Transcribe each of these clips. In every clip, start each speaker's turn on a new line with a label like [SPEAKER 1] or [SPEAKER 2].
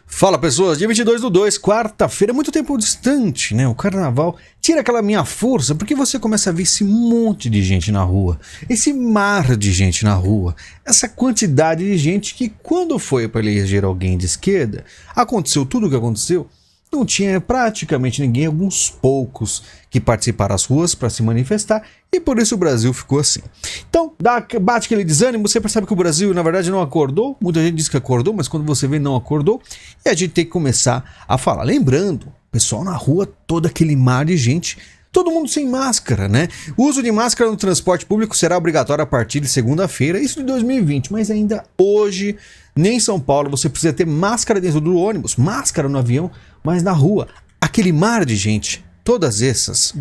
[SPEAKER 1] Fala pessoas, dia 22/2, quarta-feira, muito tempo distante, né? O carnaval tira aquela minha força porque você começa a ver esse monte de gente na rua, esse mar de gente na rua, essa quantidade de gente que quando foi para eleger alguém de esquerda, aconteceu tudo o que aconteceu. Não tinha praticamente ninguém, alguns poucos que participaram das ruas para se manifestar e por isso o Brasil ficou assim. Então, bate aquele desânimo, você percebe que o Brasil na verdade não acordou, muita gente diz que acordou, mas quando você vê não acordou e a gente tem que começar a falar. Lembrando, pessoal na rua, todo aquele mar de gente, todo mundo sem máscara, né? O uso de máscara no transporte público será obrigatório a partir de segunda-feira, isso de 2020, mas ainda hoje, nem em São Paulo, você precisa ter máscara dentro do ônibus, máscara no avião, mas na rua, aquele mar de gente, todas essas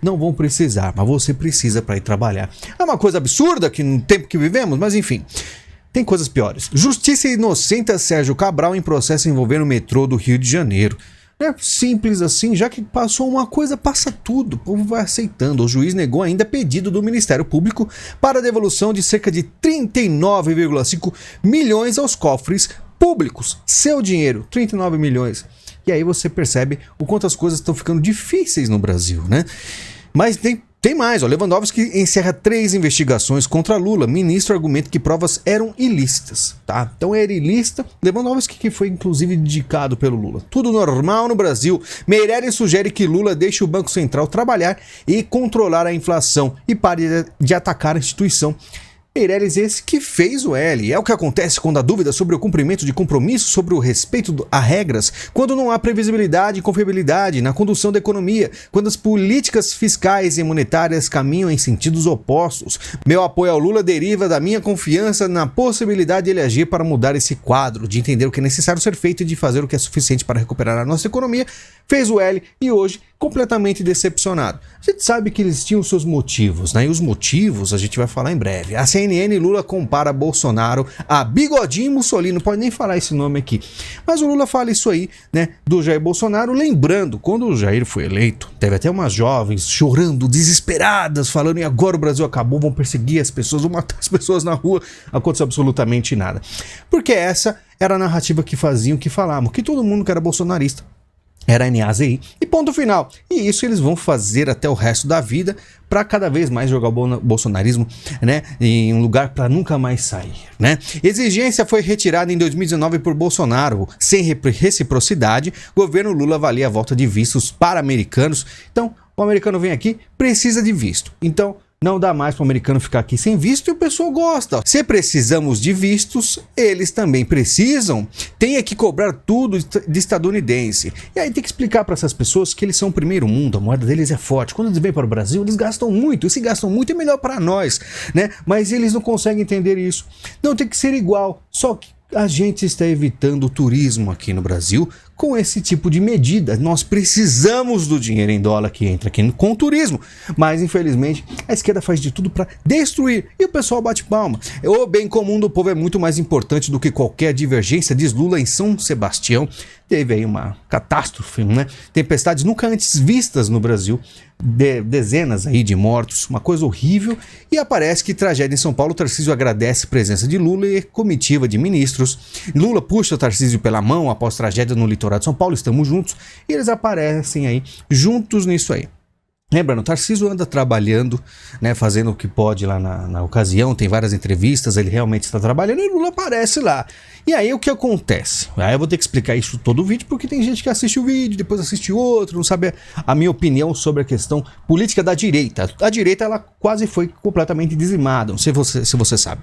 [SPEAKER 1] não vão precisar, mas você precisa para ir trabalhar. É uma coisa absurda que no tempo que vivemos, mas enfim, tem coisas piores. Justiça inocenta Sérgio Cabral em processo envolvendo o metrô do Rio de Janeiro. É simples assim, já que passou uma coisa, passa tudo, o povo vai aceitando. O juiz negou ainda pedido do Ministério Público para a devolução de cerca de 39,5 milhões aos cofres públicos. Seu dinheiro, 39 milhões. E aí você percebe o quanto as coisas estão ficando difíceis no Brasil, né? Mas tem mais, ó. Lewandowski encerra 3 investigações contra Lula. Ministro argumenta que provas eram ilícitas, tá? Então era ilícita. Lewandowski que foi inclusive indicado pelo Lula. Tudo normal no Brasil. Meirelles sugere que Lula deixe o Banco Central trabalhar e controlar a inflação e pare de atacar a instituição. Meirelles esse que fez o L. É o que acontece quando há dúvida sobre o cumprimento de compromissos, sobre o respeito a regras, quando não há previsibilidade e confiabilidade na condução da economia, quando as políticas fiscais e monetárias caminham em sentidos opostos. Meu apoio ao Lula deriva da minha confiança na possibilidade de ele agir para mudar esse quadro, de entender o que é necessário ser feito e de fazer o que é suficiente para recuperar a nossa economia. Fez o L e hoje completamente decepcionado. A gente sabe que eles tinham seus motivos, né? E os motivos a gente vai falar em breve. A CNN Lula compara Bolsonaro a Bigodinho Mussolini, não pode nem falar esse nome aqui. Mas o Lula fala isso aí, né, do Jair Bolsonaro, lembrando, quando o Jair foi eleito, teve até umas jovens chorando, desesperadas, falando e agora o Brasil acabou, vão perseguir as pessoas, vão matar as pessoas na rua, aconteceu absolutamente nada. Porque essa era a narrativa que faziam, que falavam, que todo mundo que era bolsonarista era NAZI e ponto final. E isso eles vão fazer até o resto da vida para cada vez mais jogar o bolsonarismo, né, em um lugar para nunca mais sair, né? Exigência foi retirada em 2019 por Bolsonaro, sem reciprocidade. Governo Lula avalia a volta de vistos para americanos. Então, o americano vem aqui, precisa de visto. Então, não dá mais para o americano ficar aqui sem visto e o pessoal gosta. Se precisamos de vistos, eles também precisam. Tem que cobrar tudo de estadunidense. E aí tem que explicar para essas pessoas que eles são o primeiro mundo, a moeda deles é forte. Quando eles vêm para o Brasil, eles gastam muito. E se gastam muito é melhor para nós, né? Mas eles não conseguem entender isso. Não tem que ser igual, só que a gente está evitando o turismo aqui no Brasil com esse tipo de medida. Nós precisamos do dinheiro em dólar que entra aqui com o turismo, mas infelizmente a esquerda faz de tudo para destruir e o pessoal bate palma. O bem comum do povo é muito mais importante do que qualquer divergência, diz Lula em São Sebastião. Teve aí uma catástrofe, né? Tempestades nunca antes vistas no Brasil, dezenas aí de mortos, uma coisa horrível. E aparece que tragédia em São Paulo. Tarcísio agradece a presença de Lula e comitiva de ministros. Lula puxa o Tarcísio pela mão após tragédia no litoral de São Paulo, estamos juntos, e eles aparecem aí juntos nisso aí. Lembrando, o Tarcísio anda trabalhando, né, fazendo o que pode lá na ocasião, tem várias entrevistas, ele realmente está trabalhando e o Lula aparece lá. E aí o que acontece? Aí eu vou ter que explicar isso todo o vídeo, porque tem gente que assiste o vídeo, depois assiste outro, não sabe a minha opinião sobre a questão política da direita. A direita, ela quase foi completamente dizimada, não sei se você sabe.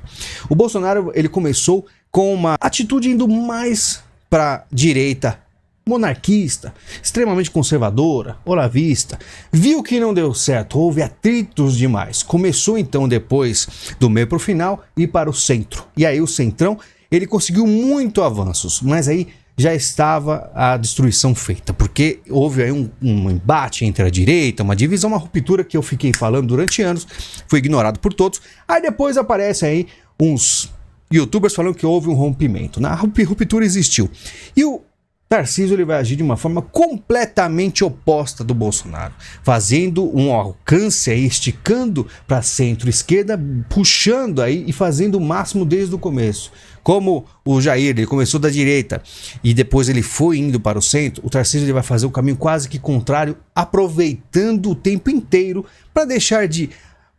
[SPEAKER 1] O Bolsonaro, ele começou com uma atitude indo mais para direita, monarquista, extremamente conservadora, olavista, viu que não deu certo, houve atritos demais, começou então depois do meio para o final ir para o centro, e aí o centrão, ele conseguiu muito avanços, mas aí já estava a destruição feita, porque houve aí um embate entre a direita, uma divisão, uma ruptura que eu fiquei falando durante anos, foi ignorado por todos, aí depois aparece aí uns youtubers falando que houve um rompimento, a ruptura existiu, e o Tarcísio ele vai agir de uma forma completamente oposta do Bolsonaro, fazendo um alcance aí, esticando para centro-esquerda, puxando aí e fazendo o máximo desde o começo. Como o Jair, ele começou da direita e depois ele foi indo para o centro, o Tarcísio ele vai fazer o caminho quase que contrário, aproveitando o tempo inteiro para deixar de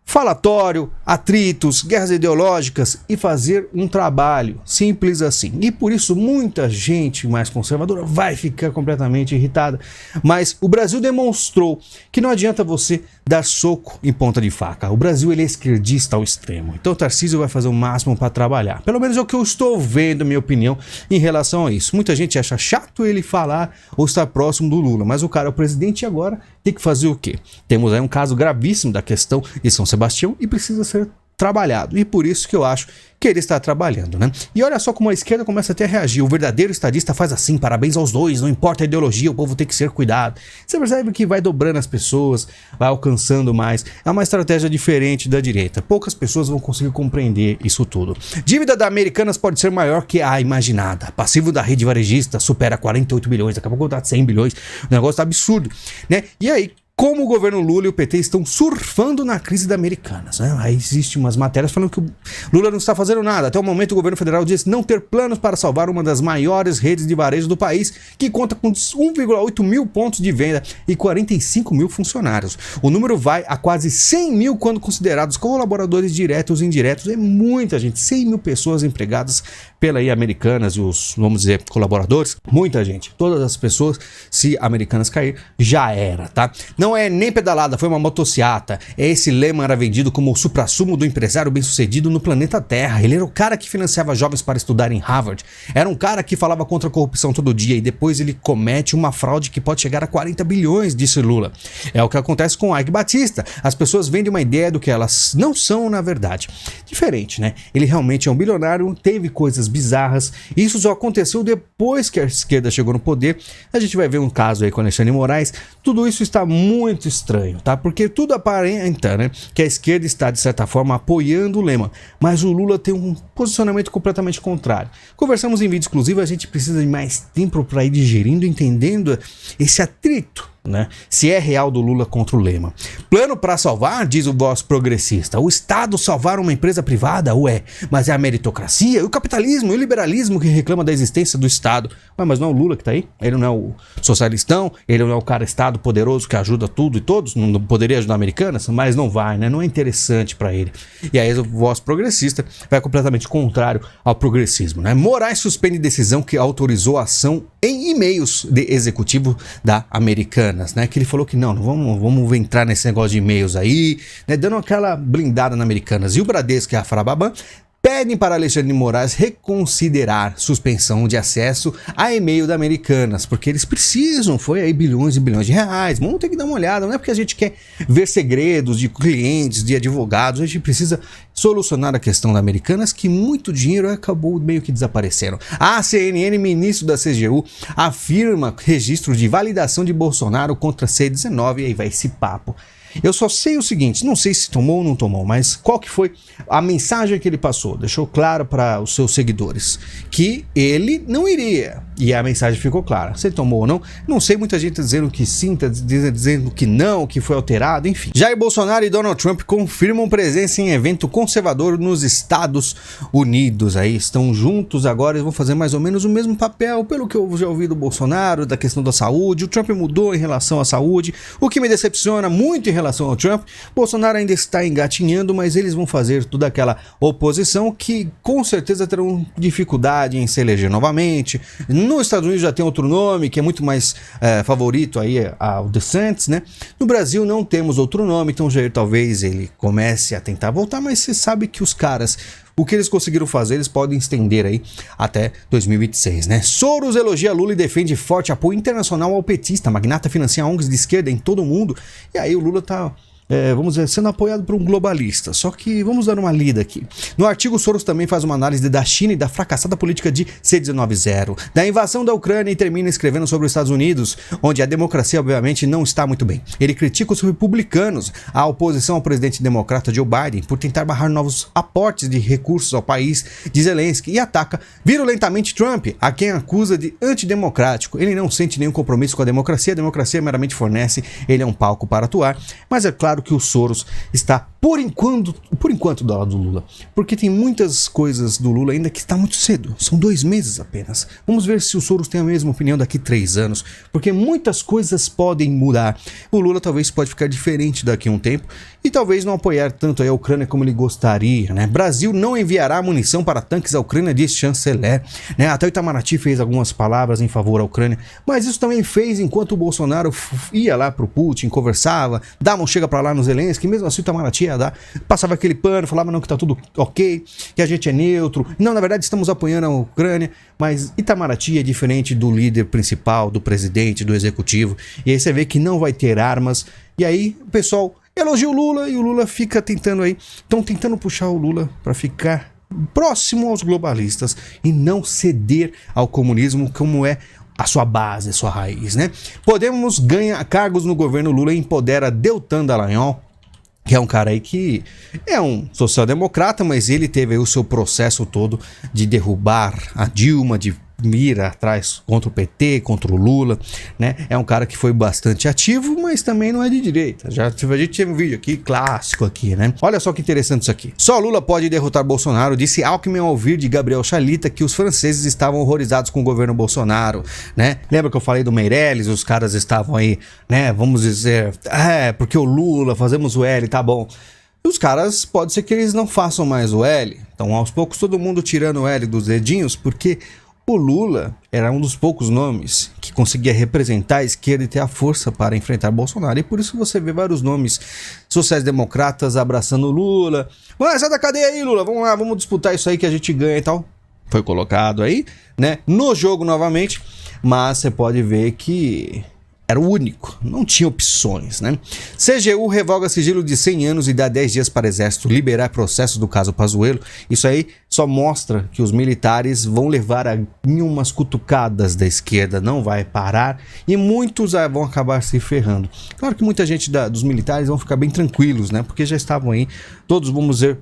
[SPEAKER 1] falatório, atritos, guerras ideológicas e fazer um trabalho simples assim. E por isso muita gente mais conservadora vai ficar completamente irritada. Mas o Brasil demonstrou que não adianta você dar soco em ponta de faca. O Brasil ele é esquerdista ao extremo. Então o Tarcísio vai fazer o máximo para trabalhar. Pelo menos é o que eu estou vendo, minha opinião, em relação a isso. Muita gente acha chato ele falar ou estar próximo do Lula, mas o cara é o presidente e agora tem que fazer o quê? Temos aí um caso gravíssimo da questão de São Sebastião e precisa ser trabalhado. E por isso que eu acho que ele está trabalhando, né? E olha só como a esquerda começa até a reagir. O verdadeiro estadista faz assim, parabéns aos dois, não importa a ideologia, o povo tem que ser cuidado. Você percebe que vai dobrando as pessoas, vai alcançando mais. É uma estratégia diferente da direita. Poucas pessoas vão conseguir compreender isso tudo. Dívida da Americanas pode ser maior que a imaginada. Passivo da rede varejista supera 48 bilhões, daqui a pouco tá 100 bilhões. O negócio tá absurdo, né? E aí, como o governo Lula e o PT estão surfando na crise da Americanas, né? Aí existem umas matérias falando que o Lula não está fazendo nada. Até o momento o governo federal diz não ter planos para salvar uma das maiores redes de varejo do país, que conta com 1,8 mil pontos de venda e 45 mil funcionários. O número vai a quase 100 mil quando considerados colaboradores diretos e indiretos. É muita gente, 100 mil pessoas empregadas pela Americanas e os, vamos dizer, colaboradores. Muita gente. Todas as pessoas, se Americanas cair, já era, tá? Não é nem pedalada, foi uma motociata. Esse lema era vendido como o suprassumo do empresário bem-sucedido no planeta Terra. Ele era o cara que financiava jovens para estudar em Harvard. Era um cara que falava contra a corrupção todo dia e depois ele comete uma fraude que pode chegar a 40 bilhões, disse Lula. É o que acontece com o Ike Batista. As pessoas vendem uma ideia do que elas não são na verdade. Diferente, né? Ele realmente é um bilionário, teve coisas bizarras. Isso só aconteceu depois que a esquerda chegou no poder. A gente vai ver um caso aí com Alexandre de Moraes. Tudo isso está muito estranho, tá? Porque tudo aparenta, né, que a esquerda está, de certa forma, apoiando o lema, mas o Lula tem um posicionamento completamente contrário. Conversamos em vídeo exclusivo, a gente precisa de mais tempo para ir digerindo, entendendo esse atrito, né? Se é real do Lula contra o lema. Plano para salvar, diz o voz progressista. O Estado salvar uma empresa privada? Ué, mas é a meritocracia, o capitalismo e o liberalismo que reclama da existência do Estado. Ué, mas não é o Lula que tá aí? Ele não é o socialistão? Ele não é o cara Estado poderoso que ajuda tudo e todos? Não poderia ajudar Americanas? Mas não vai, né? Não é interessante para ele. E aí o voz progressista vai completamente contrário ao progressismo, né? Moraes suspende decisão que autorizou a ação em e-mails de executivo da Americanas, né? Que ele falou que não vamos entrar nesse negócio de e-mails aí, né? Dando aquela blindada na Americanas. E o Bradesco e a Frababan pedem para Alexandre de Moraes reconsiderar suspensão de acesso a e-mail da Americanas, porque eles precisam, foi aí bilhões e bilhões de reais, vamos ter que dar uma olhada, não é porque a gente quer ver segredos de clientes, de advogados, a gente precisa solucionar a questão da Americanas, que muito dinheiro acabou meio que desaparecendo. A CNN, ministro da CGU, afirma registro de validação de Bolsonaro contra C-19, e aí vai esse papo. Eu só sei o seguinte, não sei se tomou ou não tomou, mas qual que foi a mensagem que ele passou? Deixou claro para os seus seguidores que ele não iria. E a mensagem ficou clara. Se ele tomou ou não, não sei, muita gente dizendo que sim, dizendo que não, que foi alterado, enfim. Jair Bolsonaro e Donald Trump confirmam presença em evento conservador nos Estados Unidos. Aí estão juntos agora e vão fazer mais ou menos o mesmo papel, pelo que eu já ouvi do Bolsonaro, da questão da saúde. O Trump mudou em relação à saúde, o que me decepciona muito em relação ao Trump. Bolsonaro ainda está engatinhando, mas eles vão fazer toda aquela oposição que com certeza terão dificuldade em se eleger novamente. Nos Estados Unidos já tem outro nome que é muito mais favorito aí ao DeSantis, né? No Brasil não temos outro nome, então Jair talvez ele comece a tentar voltar, mas você sabe que os caras, o que eles conseguiram fazer, eles podem estender aí até 2026, né? Soros elogia Lula e defende forte apoio internacional ao petista. Magnata financia ONGs de esquerda em todo o mundo. E aí o Lula tá vamos dizer, sendo apoiado por um globalista. Só que vamos dar uma lida aqui. No artigo, Soros também faz uma análise da China e da fracassada política de C-19, da invasão da Ucrânia, e termina escrevendo sobre os Estados Unidos, onde a democracia obviamente não está muito bem. Ele critica os republicanos, a oposição ao presidente democrata Joe Biden, por tentar barrar novos aportes de recursos ao país de Zelensky, e ataca virulentamente Trump, a quem acusa de antidemocrático. Ele não sente nenhum compromisso com a democracia meramente fornece ele é um palco para atuar, mas é claro que o Soros está por enquanto do lado do Lula, porque tem muitas coisas do Lula ainda que está muito cedo, são 2 meses apenas. Vamos ver se o Soros tem a mesma opinião daqui 3 anos, porque muitas coisas podem mudar. O Lula talvez pode ficar diferente daqui a um tempo e talvez não apoiar tanto a Ucrânia como ele gostaria, né? Brasil não enviará munição para tanques à Ucrânia, diz chanceler, né? Até o Itamaraty fez algumas palavras em favor à Ucrânia, mas isso também fez enquanto o Bolsonaro ia lá pro Putin, conversava, dava um chega para lá no Zelensky, mesmo assim o Itamaraty ia dar, passava aquele pano, falava não, que tá tudo ok, que a gente é neutro, não, na verdade estamos apoiando a Ucrânia, mas Itamaraty é diferente do líder principal, do presidente, do executivo, e aí você vê que não vai ter armas, e aí o pessoal elogia o Lula e o Lula fica tentando aí, estão tentando puxar o Lula para ficar próximo aos globalistas e não ceder ao comunismo, como é a sua base, a sua raiz, né? Podemos ganhar cargos no governo Lula e empodera Deltan Dallagnol, que é um cara aí que é um social-democrata, mas ele teve aí o seu processo todo de derrubar a Dilma, de ir atrás contra o PT, contra o Lula, né? É um cara que foi bastante ativo, mas também não é de direita. A gente teve um vídeo aqui, clássico aqui, né? Olha só que interessante isso aqui. Só Lula pode derrotar Bolsonaro, disse Alckmin ao ouvir de Gabriel Chalita que os franceses estavam horrorizados com o governo Bolsonaro, né? Lembra que eu falei do Meirelles? Os caras estavam aí, né? Vamos dizer, porque o Lula, fazemos o L, tá bom. Os caras, pode ser que eles não façam mais o L. Então, aos poucos, todo mundo tirando o L dos dedinhos, porque o Lula era um dos poucos nomes que conseguia representar a esquerda e ter a força para enfrentar Bolsonaro. E por isso você vê vários nomes sociais-democratas abraçando o Lula. Sai da cadeia aí, Lula, vamos lá, vamos disputar isso aí que a gente ganha e tal. Foi colocado aí, né, no jogo novamente, mas você pode ver que era o único, não tinha opções, né? CGU revoga sigilo de 100 anos e dá 10 dias para o Exército liberar processo do caso Pazuello. Isso aí só mostra que os militares vão levar umas cutucadas da esquerda, não vai parar, e muitos vão acabar se ferrando. Claro que muita gente dos militares vão ficar bem tranquilos, né? Porque já estavam aí, todos, vamos dizer,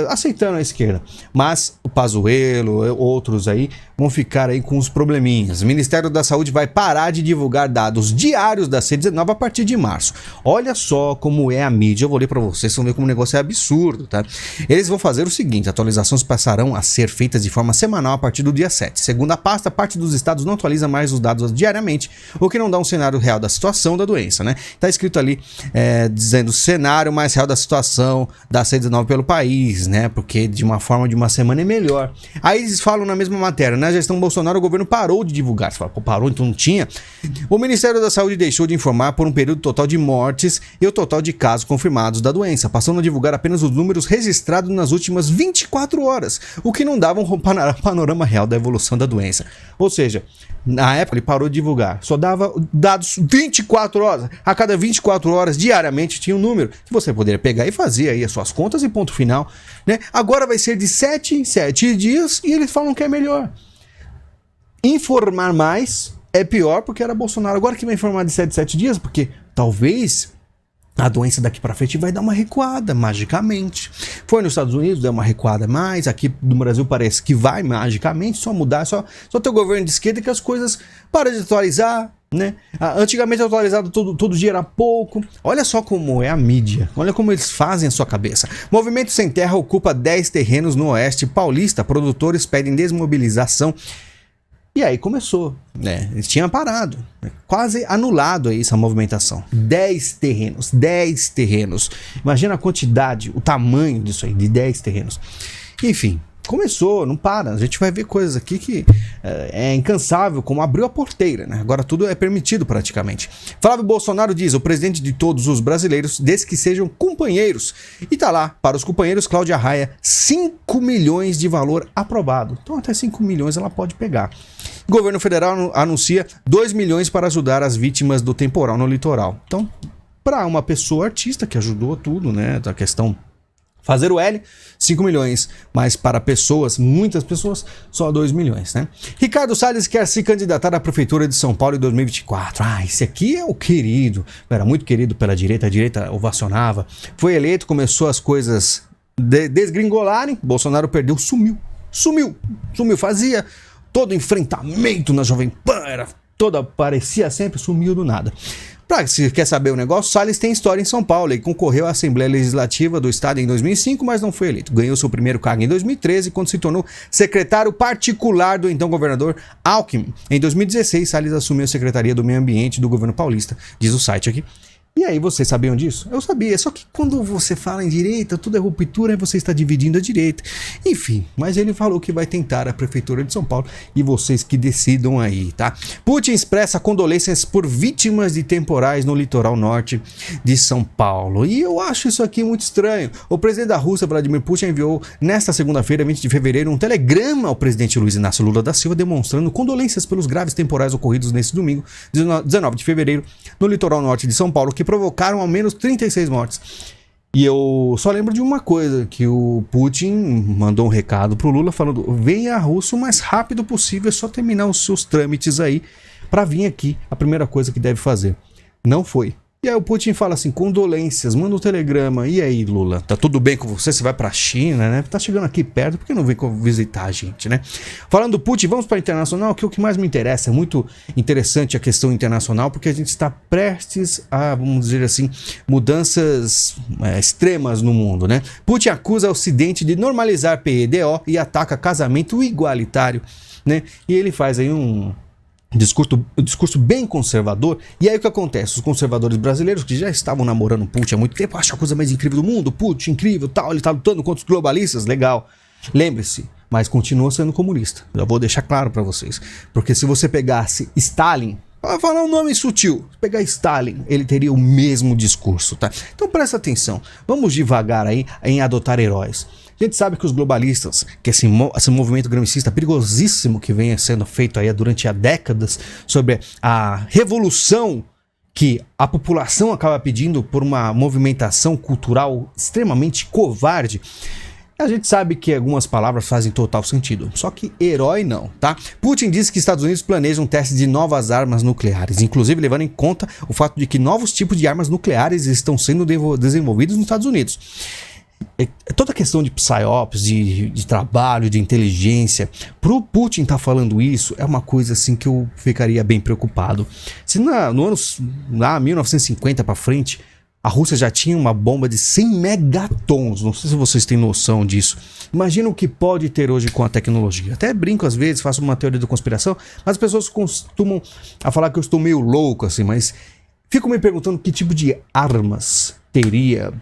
[SPEAKER 1] aceitando a esquerda, mas o Pazuello, outros aí vão ficar aí com os probleminhas. O Ministério da Saúde vai parar de divulgar dados diários da C-19 a partir de março. Olha só como é a mídia, eu vou ler para vocês, vocês vão ver como o negócio é absurdo, tá? Eles vão fazer o seguinte: atualizações passarão a ser feitas de forma semanal a partir do dia 7. Segundo a pasta, parte dos estados não atualiza mais os dados diariamente, o que não dá um cenário real da situação da doença, né? Tá escrito ali, dizendo cenário mais real da situação da C-19 pelo país, né? Porque de uma forma de uma semana é melhor. Aí eles falam na mesma matéria, na gestão Bolsonaro o governo parou de divulgar. Você fala, pô, parou, então não tinha. O Ministério da Saúde deixou de informar por um período total de mortes e o total de casos confirmados da doença, passando a divulgar apenas os números registrados nas últimas 24 horas, o que não dava um panorama real da evolução da doença. Ou seja, na época ele parou de divulgar, só dava dados 24 horas. A cada 24 horas, diariamente, tinha um número que você poderia pegar e fazer aí as suas contas e ponto final, né? Agora vai ser de 7 em 7 dias e eles falam que é melhor. Informar mais é pior porque era Bolsonaro. Agora que vai informar de 7 em 7 dias, porque talvez a doença daqui pra frente vai dar uma recuada, magicamente. Foi nos Estados Unidos, deu uma recuada mais. Aqui no Brasil parece que vai magicamente, só mudar, só ter o governo de esquerda que as coisas param de atualizar, né? Antigamente atualizado todo dia era pouco. Olha só como é a mídia, olha como eles fazem a sua cabeça. Movimento Sem Terra ocupa 10 terrenos no Oeste Paulista. Produtores pedem desmobilização. E aí começou, né? Eles tinham parado, né? Quase anulado aí essa movimentação. 10 terrenos. Imagina a quantidade, o tamanho disso aí, de 10 terrenos. Enfim, começou, não para. A gente vai ver coisas aqui que é incansável, como abriu a porteira, né? Agora tudo é permitido praticamente. Flávio Bolsonaro diz, o presidente de todos os brasileiros, desde que sejam companheiros. E tá lá, para os companheiros, Cláudia Raia, 5 milhões de valor aprovado. Então até 5 milhões ela pode pegar. O governo federal anuncia 2 milhões para ajudar as vítimas do temporal no litoral. Então, para uma pessoa artista que ajudou tudo, né? A questão fazer o L, 5 milhões, mas para pessoas, muitas pessoas, só 2 milhões, né? Ricardo Salles quer se candidatar à Prefeitura de São Paulo em 2024. Esse aqui é o querido, era muito querido pela direita, a direita ovacionava, foi eleito, começou as coisas desgringolarem, Bolsonaro perdeu, sumiu, fazia todo enfrentamento na Jovem Pan, aparecia sempre, sumiu do nada. Se quer saber o negócio, Salles tem história em São Paulo e concorreu à Assembleia Legislativa do Estado em 2005, mas não foi eleito. Ganhou seu primeiro cargo em 2013, quando se tornou secretário particular do então governador Alckmin. Em 2016, Salles assumiu a Secretaria do Meio Ambiente do governo paulista, diz o site aqui. E aí, vocês sabiam disso? Eu sabia, só que quando você fala em direita, tudo é ruptura e você está dividindo a direita. Enfim, mas ele falou que vai tentar a Prefeitura de São Paulo e vocês que decidam aí, tá? Putin expressa condolências por vítimas de temporais no litoral norte de São Paulo. E eu acho isso aqui muito estranho. O presidente da Rússia, Vladimir Putin, enviou nesta segunda-feira, 20 de fevereiro, um telegrama ao presidente Luiz Inácio Lula da Silva demonstrando condolências pelos graves temporais ocorridos nesse domingo, 19 de fevereiro, no litoral norte de São Paulo, que provocaram ao menos 36 mortes. E eu só lembro de uma coisa, que o Putin mandou um recado pro Lula falando: venha à Rússia o mais rápido possível, é só terminar os seus trâmites aí para vir aqui, a primeira coisa que deve fazer. Não foi. E aí o Putin fala assim: condolências, manda um telegrama. E aí, Lula, tá tudo bem com você? Você vai pra China, né? Tá chegando aqui perto, por que não vem visitar a gente, né? Falando do Putin, vamos para internacional, que o que mais me interessa, é muito interessante a questão internacional, porque a gente está prestes a, vamos dizer assim, mudanças extremas no mundo, né? Putin acusa o Ocidente de normalizar PEDO e ataca casamento igualitário, né? E ele faz aí um discurso bem conservador. E aí o que acontece? Os conservadores brasileiros que já estavam namorando Putin há muito tempo, acham a coisa mais incrível do mundo, Putin, incrível, tal, ele tá lutando contra os globalistas, legal. Lembre-se, mas continua sendo comunista. Já vou deixar claro para vocês. Porque se você pegasse Stalin, para falar um nome sutil, se pegar Stalin, ele teria o mesmo discurso, tá? Então presta atenção, vamos devagar aí em adotar heróis. A gente sabe que os globalistas, que esse movimento gramscista perigosíssimo que vem sendo feito aí durante há décadas sobre a revolução que a população acaba pedindo por uma movimentação cultural extremamente covarde, a gente sabe que algumas palavras fazem total sentido, só que herói não, tá? Putin disse que Estados Unidos planejam um teste de novas armas nucleares, inclusive levando em conta o fato de que novos tipos de armas nucleares estão sendo desenvolvidos nos Estados Unidos. Toda a questão de psyops, de trabalho, de inteligência, pro Putin estar falando isso é uma coisa assim que eu ficaria bem preocupado. Se no ano 1950 para frente a Rússia já tinha uma bomba de 100 megatons, não sei se vocês têm noção disso. Imagina o que pode ter hoje com a tecnologia. Até brinco às vezes, faço uma teoria da conspiração, mas as pessoas costumam a falar que eu estou meio louco assim, mas fico me perguntando que tipo de armas teria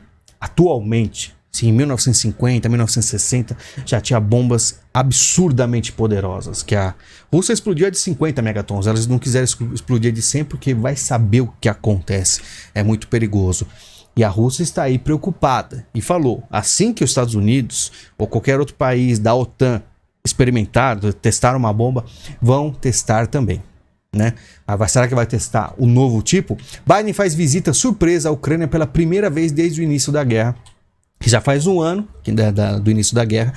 [SPEAKER 1] atualmente. Se em 1950, 1960 já tinha bombas absurdamente poderosas, que a Rússia explodiu de 50 megatons, elas não quiseram explodir de 100 porque vai saber o que acontece, é muito perigoso. E a Rússia está aí preocupada e falou, assim que os Estados Unidos ou qualquer outro país da OTAN experimentar, testar uma bomba, vão testar também. Né? Será que vai testar o novo tipo? Biden faz visita surpresa à Ucrânia pela primeira vez desde o início da guerra. Que já faz um ano do início da guerra.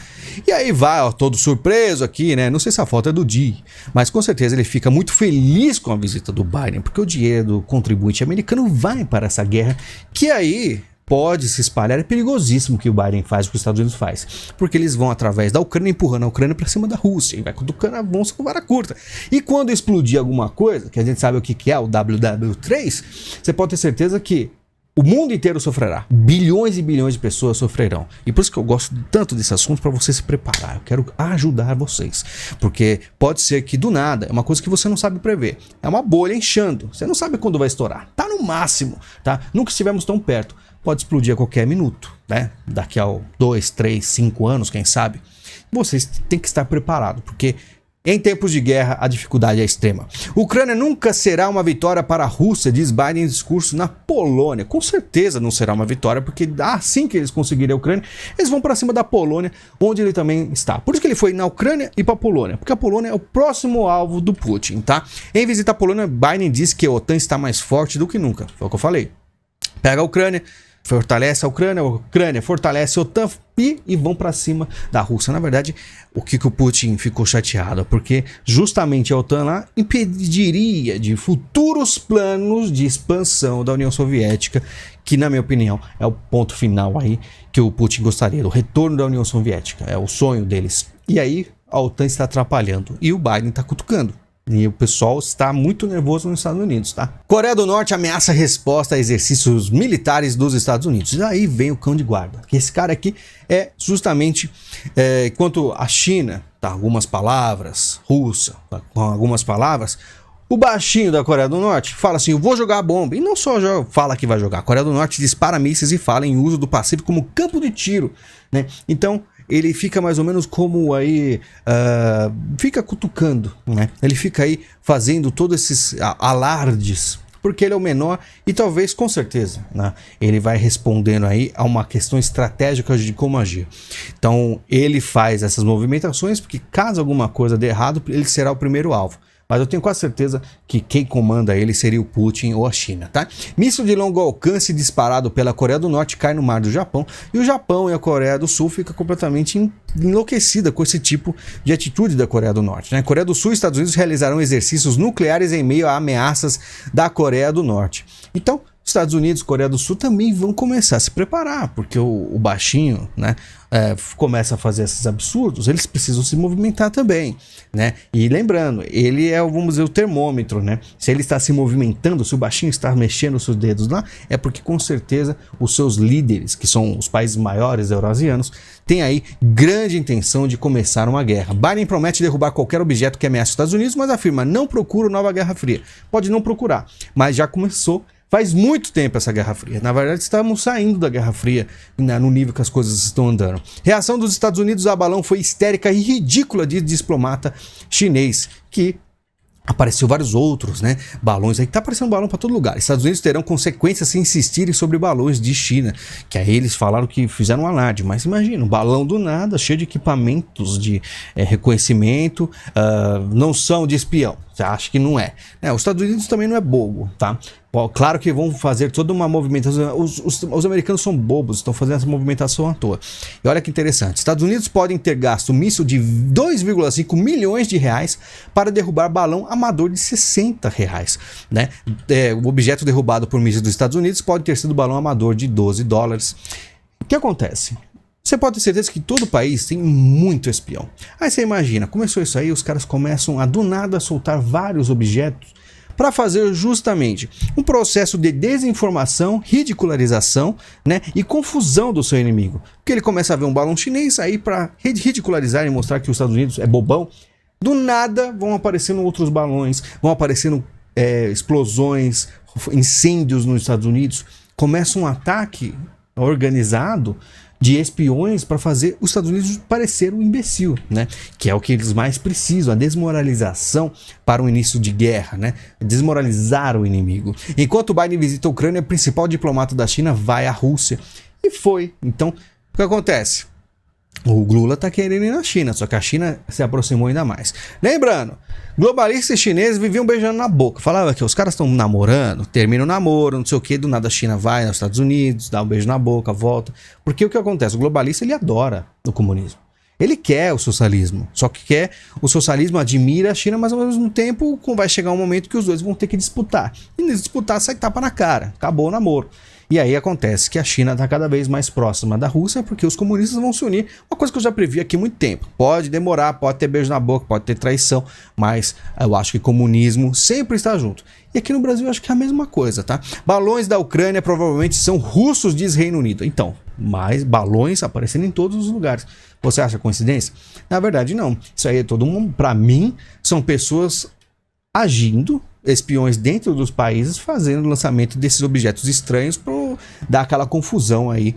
[SPEAKER 1] E aí vai, ó, todo surpreso aqui, né? Não sei se a foto é do Di, mas com certeza ele fica muito feliz com a visita do Biden, porque o dinheiro do contribuinte americano vai para essa guerra, que aí pode se espalhar. É perigosíssimo o que o Biden faz, o que os Estados Unidos faz, porque eles vão através da Ucrânia empurrando a Ucrânia para cima da Rússia, e vai cutucando a onça com vara curta. E quando explodir alguma coisa, que a gente sabe o que é o WW3, você pode ter certeza que o mundo inteiro sofrerá. Bilhões e bilhões de pessoas sofrerão. E por isso que eu gosto tanto desse assunto, para você se preparar. Eu quero ajudar vocês. Porque pode ser que do nada, é uma coisa que você não sabe prever. É uma bolha inchando. Você não sabe quando vai estourar. Tá no máximo, tá? Nunca estivemos tão perto. Pode explodir a qualquer minuto, né? Daqui a 2, 3, 5 anos, quem sabe. Vocês têm que estar preparados, porque em tempos de guerra, a dificuldade é extrema. Ucrânia nunca será uma vitória para a Rússia, diz Biden em discurso na Polônia. Com certeza não será uma vitória, porque assim que eles conseguirem a Ucrânia, eles vão para cima da Polônia, onde ele também está. Por isso que ele foi na Ucrânia e para a Polônia, porque a Polônia é o próximo alvo do Putin, tá? Em visita à Polônia, Biden disse que a OTAN está mais forte do que nunca. Foi o que eu falei. Pega a Ucrânia, fortalece a Ucrânia fortalece a OTAN e vão para cima da Rússia. Na verdade, o que o Putin ficou chateado? Porque justamente a OTAN lá impediria de futuros planos de expansão da União Soviética, que na minha opinião é o ponto final aí que o Putin gostaria, do retorno da União Soviética, é o sonho deles. E aí a OTAN está atrapalhando e o Biden está cutucando. E o pessoal está muito nervoso nos Estados Unidos, tá? Coreia do Norte ameaça resposta a exercícios militares dos Estados Unidos. E aí vem o cão de guarda. Que esse cara aqui é justamente, enquanto a China, tá, algumas palavras, Rússia, tá, com algumas palavras, o baixinho da Coreia do Norte fala assim, eu vou jogar a bomba. E não só fala que vai jogar. A Coreia do Norte dispara mísseis e fala em uso do Pacífico como campo de tiro, né? Então ele fica mais ou menos como aí, fica cutucando, né? Ele fica aí fazendo todos esses alardes, porque ele é o menor e talvez, com certeza, né, ele vai respondendo aí a uma questão estratégica de como agir. Então ele faz essas movimentações porque caso alguma coisa dê errado, ele será o primeiro alvo. Mas eu tenho quase certeza que quem comanda ele seria o Putin ou a China, tá? Míssil de longo alcance disparado pela Coreia do Norte cai no mar do Japão e o Japão e a Coreia do Sul ficam completamente enlouquecida com esse tipo de atitude da Coreia do Norte, né? Coreia do Sul e Estados Unidos realizarão exercícios nucleares em meio a ameaças da Coreia do Norte. Então, Estados Unidos e Coreia do Sul também vão começar a se preparar, porque o baixinho, né, começa a fazer esses absurdos, eles precisam se movimentar também, né? E lembrando, ele é, vamos dizer, o termômetro, né? Se ele está se movimentando, se o baixinho está mexendo os seus dedos lá, é porque com certeza os seus líderes, que são os países maiores eurasianos, têm aí grande intenção de começar uma guerra. Biden promete derrubar qualquer objeto que ameace os Estados Unidos, mas afirma, não procura nova Guerra Fria. Pode não procurar, mas já começou. Faz muito tempo essa Guerra Fria. Na verdade, estamos saindo da Guerra Fria, né, no nível que as coisas estão andando. Reação dos Estados Unidos a balão foi histérica e ridícula, diz diplomata chinês, que apareceu vários outros, né, balões aí, que tá aparecendo balão para todo lugar. Estados Unidos terão consequências se insistirem sobre balões de China, que aí eles falaram que fizeram um alarde, mas imagina, um balão do nada, cheio de equipamentos de reconhecimento, não são de espião. Você acha que não é? Os Estados Unidos também não é bobo, tá? Claro que vão fazer toda uma movimentação. Os americanos são bobos, estão fazendo essa movimentação à toa. E olha que interessante. Estados Unidos podem ter gasto um míssil de 2,5 milhões de reais para derrubar balão amador de 60 reais. Né? O objeto derrubado por míssil dos Estados Unidos pode ter sido balão amador de 12 dólares. O que acontece? Você pode ter certeza que todo país tem muito espião. Aí você imagina, começou isso aí, os caras começam a do nada soltar vários objetos para fazer justamente um processo de desinformação, ridicularização, né, e confusão do seu inimigo. Porque ele começa a ver um balão chinês aí para ridicularizar e mostrar que os Estados Unidos é bobão. Do nada vão aparecendo outros balões, vão aparecendo explosões, incêndios nos Estados Unidos. Começa um ataque organizado de espiões para fazer os Estados Unidos parecer um imbecil, né? Que é o que eles mais precisam, a desmoralização para o início de guerra, né? Desmoralizar o inimigo. Enquanto Biden visita a Ucrânia, o principal diplomata da China vai à Rússia. E foi. Então, o que acontece? O Lula tá querendo ir na China, só que a China se aproximou ainda mais. Lembrando, globalistas chineses viviam beijando na boca. Falava que os caras estão namorando, terminam o namoro, não sei o que, do nada a China vai aos Estados Unidos, dá um beijo na boca, volta. Porque o que acontece? O globalista, ele adora o comunismo. Ele quer o socialismo, só que quer o socialismo, admira a China, mas ao mesmo tempo vai chegar um momento que os dois vão ter que disputar. E nesse disputar sai tapa na cara, acabou o namoro. E aí acontece que a China está cada vez mais próxima da Rússia porque os comunistas vão se unir. Uma coisa que eu já previ aqui há muito tempo. Pode demorar, pode ter beijo na boca, pode ter traição, mas eu acho que comunismo sempre está junto. E aqui no Brasil eu acho que é a mesma coisa, tá? Balões da Ucrânia provavelmente são russos, diz Reino Unido. Então, mais balões aparecendo em todos os lugares. Você acha coincidência? Na verdade, não. Isso aí é todo mundo, para mim, são pessoas agindo, espiões dentro dos países, fazendo o lançamento desses objetos estranhos para dar aquela confusão aí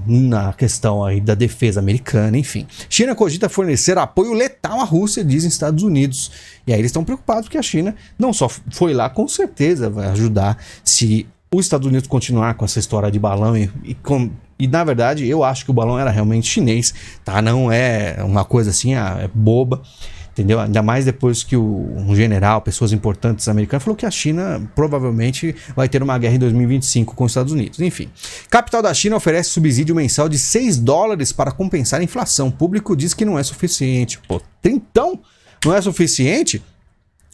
[SPEAKER 1] na questão aí da defesa americana, enfim. China cogita fornecer apoio letal à Rússia, dizem Estados Unidos. E aí eles estão preocupados que a China não só foi lá, com certeza vai ajudar se os Estados Unidos continuar com essa história de balão e na verdade eu acho que o balão era realmente chinês, tá? Não é uma coisa assim, é boba. entendeu? Ainda mais depois que um general, pessoas importantes americanas, falou que a China provavelmente vai ter uma guerra em 2025 com os Estados Unidos. Enfim, capital da China oferece subsídio mensal de $6 para compensar a inflação. O público diz que não é suficiente. Pô, então, não é suficiente?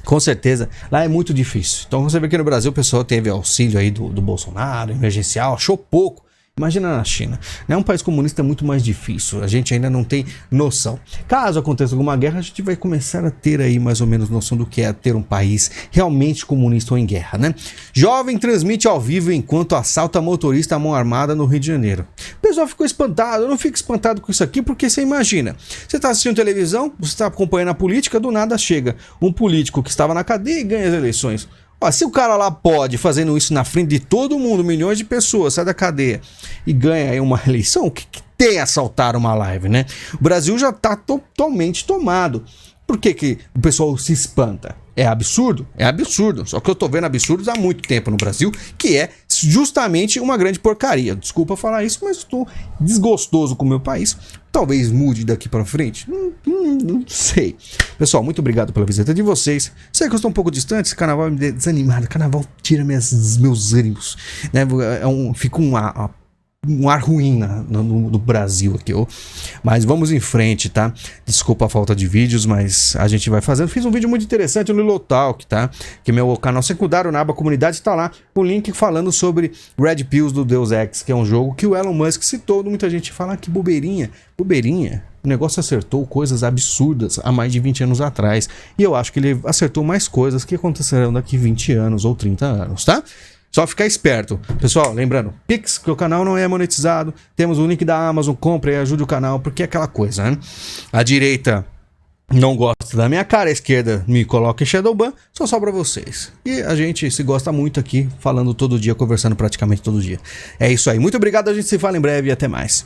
[SPEAKER 1] Com certeza, lá é muito difícil. Então você vê que no Brasil o pessoal teve auxílio aí do Bolsonaro, emergencial, achou pouco. Imagina na China, né? Um país comunista é muito mais difícil, a gente ainda não tem noção. Caso aconteça alguma guerra, a gente vai começar a ter aí mais ou menos noção do que é ter um país realmente comunista ou em guerra, né? Jovem transmite ao vivo enquanto assalta motorista à mão armada no Rio de Janeiro. O pessoal ficou espantado, eu não fico espantado com isso aqui, porque você imagina, você está assistindo televisão, você está acompanhando a política, do nada chega um político que estava na cadeia e ganha as eleições. Ó, se o cara lá pode, fazendo isso na frente de todo mundo, milhões de pessoas, sai da cadeia e ganha aí uma eleição, o que tem assaltar uma live, né? O Brasil já tá totalmente tomado. Por que o pessoal se espanta? É absurdo? É absurdo. Só que eu tô vendo absurdos há muito tempo no Brasil, que é justamente uma grande porcaria. Desculpa falar isso, mas estou desgostoso com o meu país. Talvez mude daqui pra frente. Não sei. Pessoal, muito obrigado pela visita de vocês. Sei que eu estou um pouco distante, esse carnaval me desanimado. Carnaval tira meus ânimos, né? Fica um ar ruim no Brasil aqui, mas vamos em frente, tá? Desculpa a falta de vídeos, mas a gente vai fazendo. Fiz um vídeo muito interessante no Lilo Talk, tá? Que meu canal secundário na aba comunidade tá lá, o link falando sobre Red Pills do Deus Ex, que é um jogo que o Elon Musk citou. Muita gente fala que bobeirinha. O negócio acertou coisas absurdas há mais de 20 anos atrás, e eu acho que ele acertou mais coisas que acontecerão daqui 20 anos ou 30 anos, tá? Só ficar esperto. Pessoal, lembrando, Pix, que o canal não é monetizado. Temos o link da Amazon, compre e ajude o canal, porque é aquela coisa, né? A direita não gosta da minha cara, a esquerda me coloca em Shadowban, só sobra vocês. E a gente se gosta muito aqui, falando todo dia, conversando praticamente todo dia. É isso aí. Muito obrigado, a gente se fala em breve e até mais.